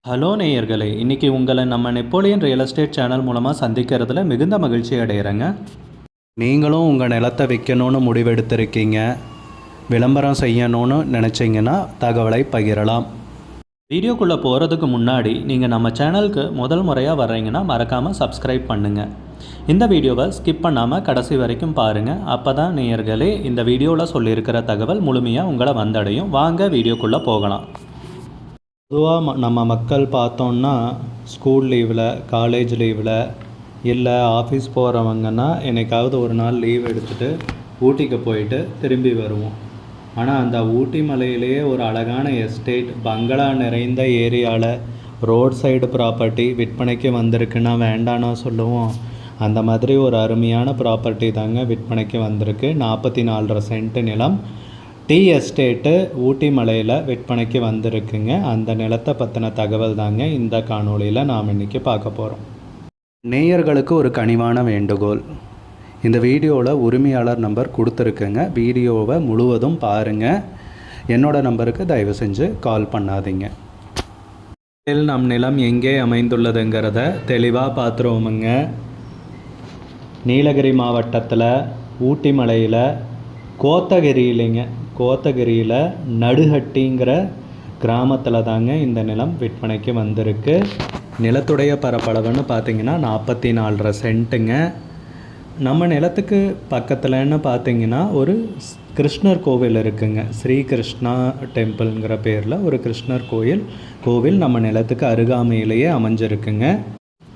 Hello நேயர்களே, இன்றைக்கி உங்களை நம்ம நெப்போலியன் ரியல் எஸ்டேட் சேனல் மூலமாக சந்திக்கிறதுல மிகுந்த மகிழ்ச்சி அடைகிறேங்க. நீங்களும் உங்கள் நிலத்தை விற்கணும்னு முடிவெடுத்திருக்கீங்க, விளம்பரம் செய்யணும்னு நினச்சிங்கன்னா தகவலை பகிரலாம். வீடியோக்குள்ளே போகிறதுக்கு முன்னாடி நீங்கள் நம்ம சேனலுக்கு முதல் முறையாக வர்றீங்கன்னா மறக்காமல் சப்ஸ்கிரைப் பண்ணுங்கள். இந்த வீடியோவை ஸ்கிப் பண்ணாமல் கடைசி வரைக்கும் பாருங்கள். அப்போ தான் நேயர்களே இந்த வீடியோவில் சொல்லியிருக்கிற தகவல் முழுமையாக உங்களை வந்தடையும். வாங்க வீடியோக்குள்ளே போகலாம். பொதுவாக நம்ம மக்கள் பார்த்தோன்னா ஸ்கூல் லீவில், காலேஜ் லீவில், இல்லை ஆஃபீஸ் போகிறவங்கன்னா என்னைக்காவது ஒரு நாள் லீவ் எடுத்துகிட்டு ஊட்டிக்கு போயிட்டு திரும்பி வருவோம். ஆனால் அந்த ஊட்டி மலையிலேயே ஒரு அழகான எஸ்டேட், பங்களா நிறைந்த ஏரியாவில் ரோட் சைடு ப்ராப்பர்ட்டி விற்பனைக்கு வந்திருக்குன்னா வேண்டானா சொல்லுவோம். அந்த மாதிரி ஒரு அருமையான ப்ராப்பர்ட்டி தாங்க விற்பனைக்கு வந்திருக்கு. 44.5 சென்ட் நிலம், டீ எஸ்டேட்டு, ஊட்டி மலையில் விற்பனைக்கு வந்திருக்குங்க. அந்த நிலத்தை பற்றின தகவல் தாங்க இந்த காணொளியில் நாம் இன்றைக்கி பார்க்க போகிறோம். நேயர்களுக்கு ஒரு கனிவான வேண்டுகோள், இந்த வீடியோவில் உரிமையாளர் நம்பர் கொடுத்துருக்குங்க. வீடியோவை முழுவதும் பாருங்கள். என்னோடய நம்பருக்கு தயவு செஞ்சு கால் பண்ணாதீங்க. நம் நிலம் எங்கே அமைந்துள்ளதுங்கிறத தெளிவாக பார்த்துருவோமுங்க. நீலகிரி மாவட்டத்தில் ஊட்டி மலையில் கோத்தகிரியில் நடுஹட்டிங்கிற கிராமத்தில் தாங்க இந்த நிலம் விற்பனைக்கு வந்திருக்கு. நிலத்துடைய பரப்பளவுன்னு பார்த்திங்கன்னா 44.5 சென்ட்டுங்க. நம்ம நிலத்துக்கு பக்கத்துலன்னு பார்த்திங்கன்னா ஒரு கிருஷ்ணர் கோவில் இருக்குங்க. ஸ்ரீ கிருஷ்ணா டெம்பிள்ங்கிற பேரில் ஒரு கிருஷ்ணர் கோவில் நம்ம நிலத்துக்கு அருகாமையிலேயே அமைஞ்சிருக்குங்க.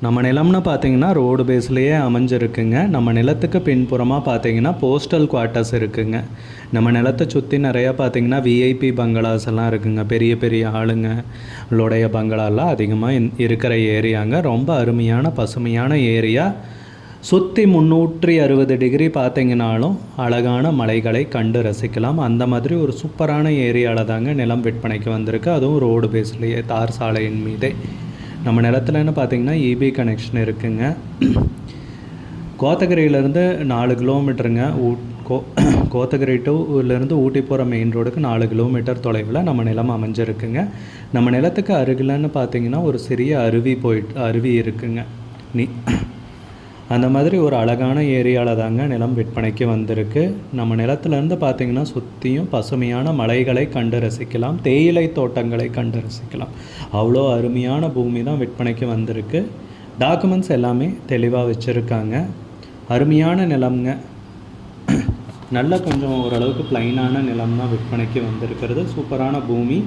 நம்ம நிலம்னு பார்த்திங்கன்னா ரோடு பேஸ்லேயே அமைஞ்சிருக்குங்க. நம்ம நிலத்துக்கு பின்புறமாக பார்த்திங்கன்னா போஸ்டல் குவார்ட்டர்ஸ் இருக்குங்க. நம்ம நிலத்தை சுற்றி நிறையா பார்த்திங்கன்னா விஐபி பங்களாஸ் எல்லாம் இருக்குங்க. பெரிய பெரிய ஆளுங்களுடைய பங்களாலாம் அதிகமாக இருக்கிற ஏரியாங்க. ரொம்ப அருமையான பசுமையான ஏரியா. சுற்றி 360 டிகிரி பார்த்திங்கனாலும் அழகான மலைகளை கண்டு ரசிக்கலாம். அந்த மாதிரி ஒரு சூப்பரான ஏரியாவில் தாங்க நிலம் விற்பனைக்கு வந்திருக்கு. அதுவும் ரோடு பேஸ்லேயே, தார் சாலையின் மீதே. நம்ம நிலத்துலன்னு பார்த்திங்கன்னா இபி கனெக்ஷன் இருக்குங்க. கோத்தகிரியிலேருந்து 4 கிலோமீட்டருங்க. கோத்தகிரி டூலேருந்து ஊட்டி போகிற மெயின் ரோடுக்கு 4 கிலோமீட்டர் தொலைவில் நம்ம நிலம் அமைஞ்சிருக்குங்க. நம்ம நிலத்துக்கு அருகிலன்னு பார்த்திங்கன்னா ஒரு சிறிய அருவி இருக்குங்க. அந்த மாதிரி ஒரு அழகான ஏரியாவில் தாங்க நிலம் விற்பனைக்கு வந்திருக்கு. நம்ம நிலத்துலேருந்து பார்த்திங்கன்னா சுற்றியும் பசுமையான மலைகளை கண்டு ரசிக்கலாம், தேயிலை தோட்டங்களை கண்டு ரசிக்கலாம். அவ்வளோ அருமையான பூமி தான் விற்பனைக்கு வந்திருக்கு. டாக்குமெண்ட்ஸ் எல்லாமே தெளிவாக வச்சுருக்காங்க. அருமையான நிலம்ங்க. நல்ல கொஞ்சம் ஓரளவுக்கு ப்ளைனான நிலம் தான் விற்பனைக்கு வந்திருக்கிறது. சூப்பரான பூமி,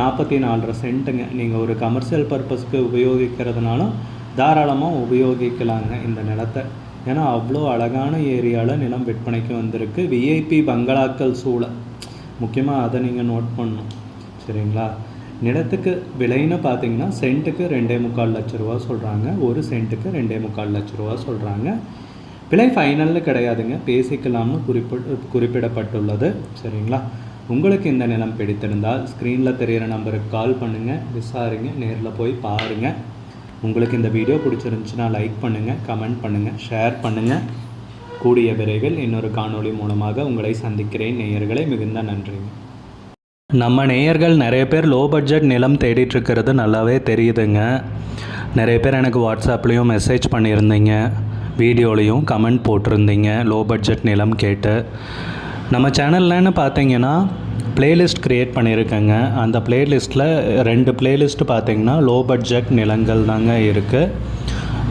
44.5 சென்ட்டுங்க. நீங்கள் ஒரு கமர்ஷியல் பர்பஸ்க்கு உபயோகிக்கிறதுனாலும் தாராளமாக உபயோகிக்கலாங்க இந்த நிலத்தை. ஏன்னா அவ்வளோ அழகான ஏரியாவில் நிலம் விற்பனைக்கு வந்திருக்கு. விஐபி பங்களாக்கள் சூழ, முக்கியமாக அதை நீங்கள் நோட் பண்ணணும், சரிங்களா? நிலத்துக்கு விலைன்னு பார்த்தீங்கன்னா சென்ட்டுக்கு 2.25 லட்ச ரூபா சொல்கிறாங்க. ஒரு சென்ட்டுக்கு 2.25 லட்ச ரூபா சொல்கிறாங்க. விலை ஃபைனல்னு கிடையாதுங்க, பேசிக்கலாம்னு குறிப்பிடப்பட்டுள்ளது, சரிங்களா? உங்களுக்கு இந்த நிலம் பிடித்திருந்தால் ஸ்க்ரீனில் தெரிகிற நம்பருக்கு கால் பண்ணுங்கள், விசாரிங்க, நேரில் போய் பாருங்கள். உங்களுக்கு இந்த வீடியோ பிடிச்சிருந்துச்சுன்னா லைக் பண்ணுங்கள், கமெண்ட் பண்ணுங்கள், ஷேர் பண்ணுங்கள். கூடிய விரைவில் இன்னொரு காணொளி மூலமாக உங்களை சந்திக்கிறேன். நேயர்களை மிகுந்த நன்றிங்க. நம்ம நேயர்கள் நிறைய பேர் லோ பட்ஜெட் நிலம் தேடிட்டுருக்கிறது நல்லாவே தெரியுதுங்க. நிறைய பேர் எனக்கு வாட்ஸ்அப்லேயும் மெசேஜ் பண்ணியிருந்தீங்க, வீடியோலையும் கமெண்ட் போட்டிருந்தீங்க லோ பட்ஜெட் நிலம் கேட்டு. நம்ம சேனல்லன்னு பார்த்தீங்கன்னா பிளேலிஸ்ட் க்ரியேட் பண்ணியிருக்கேங்க. அந்த பிளேலிஸ்ட்டில் 2 பிளேலிஸ்ட்டு பார்த்திங்கன்னா லோ பட்ஜெட் நிலங்கள் தாங்க இருக்குது.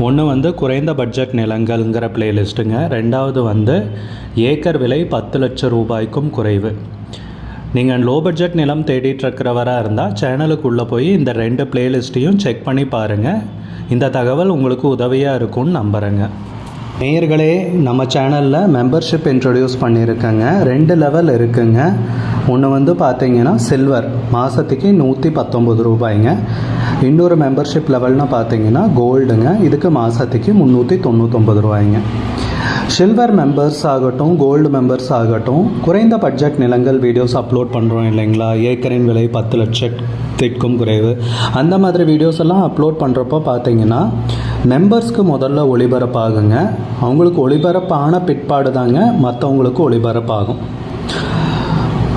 ஒன்று வந்து குறைந்த பட்ஜெட் நிலங்கள்ங்கிற பிளேலிஸ்ட்டுங்க. ரெண்டாவது வந்து ஏக்கர் விலை 10 லட்சம் ரூபாய்க்கும் குறைவு. நீங்கள் லோ பட்ஜெட் நிலம் தேடிட்டுருக்கிறவராக இருந்தால் சேனலுக்குள்ளே போய் இந்த 2 பிளேலிஸ்ட்டையும் செக் பண்ணி பாருங்கள். இந்த தகவல் உங்களுக்கு உதவியாக இருக்கும்னு நம்புகிறேங்க. நேயர்களே, நம்ம சேனலில் மெம்பர்ஷிப் இன்ட்ரடியூஸ் பண்ணியிருக்கேங்க. 2 லெவல் இருக்குங்க. ஒன்று வந்து பார்த்திங்கன்னா சில்வர், மாதத்துக்கு 119 ரூபாய்ங்க. இன்னொரு மெம்பர்ஷிப் லெவல்னு பார்த்திங்கன்னா கோல்டுங்க. இதுக்கு மாதத்துக்கு 399 ரூபாய்ங்க. சில்வர் மெம்பர்ஸ் ஆகட்டும், கோல்டு மெம்பர்ஸ் ஆகட்டும், குறைந்த பட்ஜெட் நிலங்கள் வீடியோஸ் அப்லோட் பண்ணுறோம் இல்லைங்களா? ஏக்கரின் விலை 10 லட்சத்திற்கும் குறைவு, அந்த மாதிரி வீடியோஸ் எல்லாம் அப்லோட் பண்ணுறப்போ பார்த்திங்கன்னா மெம்பர்ஸ்க்கு முதல்ல ஒளிபரப்பாகுங்க. அவங்களுக்கு ஒளிபரப்பான பிற்பாடு தாங்க மற்றவங்களுக்கு ஒளிபரப்பாகும்.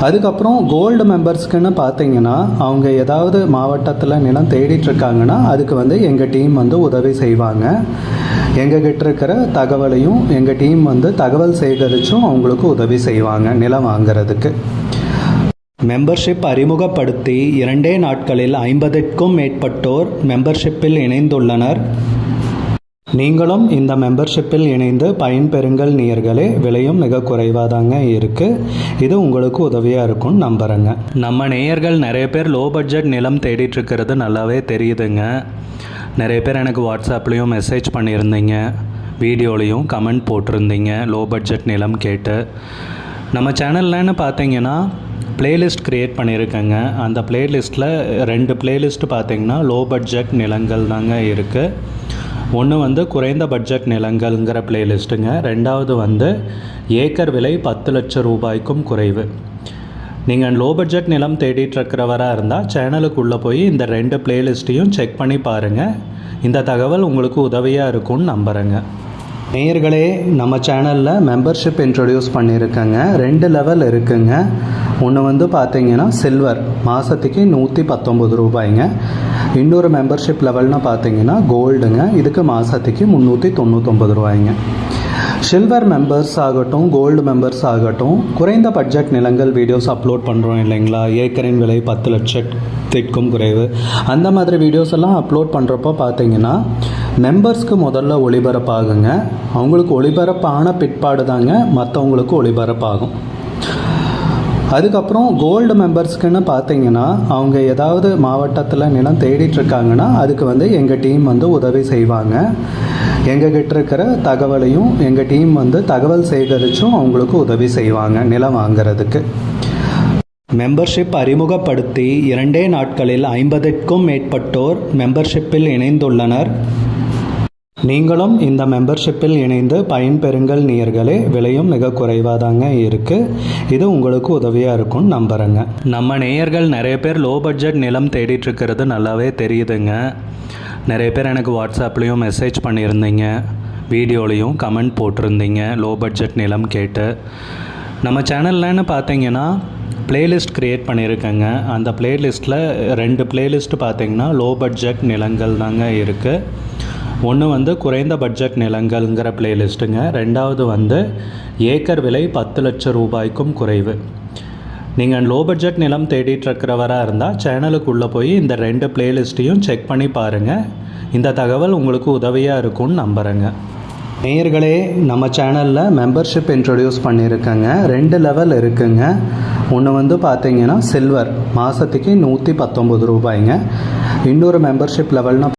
அதுக்கப்புறம் கோல்டு மெம்பர்ஸ்க்குன்னு பார்த்தீங்கன்னா அவங்க ஏதாவது மாவட்டத்தில் நிலம் தேடிட்டுருக்காங்கன்னா அதுக்கு வந்து எங்கள் டீம் வந்து உதவி செய்வாங்க. எங்ககிட்ட இருக்கிற தகவலையும் எங்கள் டீம் வந்து தகவல் சேகரித்தும் அவங்களுக்கு உதவி செய்வாங்க நிலம் வாங்கிறதுக்கு. மெம்பர்ஷிப் அறிமுகப்படுத்தி 2 நாட்களில் 50க்கும் மேற்பட்டோர் மெம்பர்ஷிப்பில் இணைந்துள்ளனர். நீங்களும் இந்த மெம்பர்ஷிப்பில் இணைந்து பயன்பெறுங்கள் நேயர்களே. விலையும் மிக குறைவாக தாங்க இருக்குது. இது உங்களுக்கு உதவியாக இருக்கும்னு நம்புகிறேங்க. நம்ம நேயர்கள் நிறைய பேர் லோ பட்ஜெட் நிலம் தேடிட்டுருக்கிறது நல்லாவே தெரியுதுங்க. நிறைய பேர் எனக்கு வாட்ஸ்அப்லேயும் மெசேஜ் பண்ணியிருந்தீங்க, வீடியோலையும் கமெண்ட் போட்டிருந்தீங்க லோ பட்ஜெட் நிலம் கேட்டு. நம்ம சேனல்லன்னு பார்த்தீங்கன்னா பிளேலிஸ்ட் க்ரியேட் பண்ணியிருக்கேங்க. அந்த பிளேலிஸ்ட்டில் 2 பிளேலிஸ்ட் பார்த்தீங்கன்னா லோ பட்ஜெட் நிலங்கள் தாங்க இருக்குது. ஒன்று வந்து குறைந்த பட்ஜெட் நிலங்கள்ங்கிற பிளேலிஸ்ட்டுங்க. 2வது வந்து ஏக்கர் விலை 10 லட்சம் ரூபாய்க்கும் குறைவு. நீங்கள் லோ பட்ஜெட் நிலம் தேடிட்டுருக்கிறவராக இருந்தால் சேனலுக்குள்ளே போய் இந்த 2 பிளேலிஸ்ட்டையும் செக் பண்ணி பாருங்கள். இந்த தகவல் உங்களுக்கு உதவியாக இருக்கும்னு நம்புகிறேங்க. நேயர்களே, நம்ம சேனலில் மெம்பர்ஷிப் இன்ட்ரடியூஸ் பண்ணியிருக்கேங்க. 2 லெவல் இருக்குங்க. ஒன்று வந்து பார்த்தீங்கன்னா சில்வர், மாதத்துக்கு 119 ரூபாய்ங்க. இன்னொரு மெம்பர்ஷிப் லெவல்னு பார்த்தீங்கன்னா கோல்டுங்க. இதுக்கு மாதத்துக்கு 399 ரூபாய்ங்க. சில்வர் மெம்பர்ஸ் ஆகட்டும், கோல்டு மெம்பர்ஸ் ஆகட்டும், குறைந்த பட்ஜெட் நிலங்கள் வீடியோஸ் அப்லோட் பண்ணுறோம் இல்லைங்களா, ஏக்கரின் விலை 10 லட்சத்திற்கும் குறைவு, அந்த மாதிரி வீடியோஸ் எல்லாம் அப்லோட் பண்ணுறப்போ பார்த்தீங்கன்னா மெம்பர்ஸ்க்கு முதல்ல ஒளிபரப்பாகுங்க. அவங்களுக்கு ஒளிபரப்பான பிற்பாடு தாங்க மற்றவங்களுக்கு ஒளிபரப்பாகும். அதுக்கப்புறம் கோல்டு மெம்பர்ஸ்க்குன்னு பார்த்தீங்கன்னா அவங்க ஏதாவது மாவட்டத்தில் நிலம் தேடிட்டுருக்காங்கன்னா அதுக்கு வந்து எங்கள் டீம் வந்து உதவி செய்வாங்க. எங்ககிட்ட இருக்கிற தகவலையும் எங்கள் டீம் வந்து தகவல் சேகரித்தும் அவங்களுக்கு உதவி செய்வாங்க நிலம் வாங்கிறதுக்கு. மெம்பர்ஷிப் அறிமுகப்படுத்தி 2 நாட்களில் 50க்கும் மேற்பட்டோர் மெம்பர்ஷிப்பில் இணைந்துள்ளனர். நீங்களும் இந்த மெம்பர்ஷிப்பில் இணைந்து பயன்பெறுங்கள் நேயர்களே. விலையும் மிக குறைவாக தாங்க இருக்குது. இது உங்களுக்கு உதவியாக இருக்கும்னு நம்புகிறேங்க. நம்ம நேயர்கள் நிறைய பேர் லோ பட்ஜெட் நிலம் தேடிட்டுருக்கிறது நல்லாவே தெரியுதுங்க. நிறைய பேர் எனக்கு வாட்ஸ்அப்லேயும் மெசேஜ் பண்ணியிருந்தீங்க, வீடியோலையும் கமெண்ட் போட்டிருந்தீங்க லோ பட்ஜெட் நிலம் கேட்டு. நம்ம சேனல்லன்னு பார்த்தீங்கன்னா பிளேலிஸ்ட் க்ரியேட் பண்ணியிருக்கேங்க. அந்த பிளேலிஸ்ட்டில் 2 பிளேலிஸ்ட் பார்த்தீங்கன்னா லோ பட்ஜெட் நிலங்கள் தாங்க இருக்குது. ஒன்று வந்து குறைந்த பட்ஜெட் நிலங்கள்ங்கிற பிளேலிஸ்ட்டுங்க. 2வது வந்து ஏக்கர் விலை 10 லட்சம் ரூபாய்க்கும் குறைவு. நீங்கள் லோ பட்ஜெட் நிலம் தேடிட்டுருக்கிறவராக இருந்தால் சேனலுக்குள்ளே போய் இந்த 2 பிளேலிஸ்ட்டையும் செக் பண்ணி பாருங்கள். இந்த தகவல் உங்களுக்கு உதவியாக இருக்கும்னு நம்புகிறேங்க. நேயர்களே, நம்ம சேனலில் மெம்பர்ஷிப் இன்ட்ரடியூஸ் பண்ணியிருக்கேங்க. 2 லெவல் இருக்குங்க. ஒன்று வந்து பார்த்தீங்கன்னா சில்வர், மாதத்துக்கு 119 ரூபாய்ங்க. இன்னொரு மெம்பர்ஷிப் லெவல்னா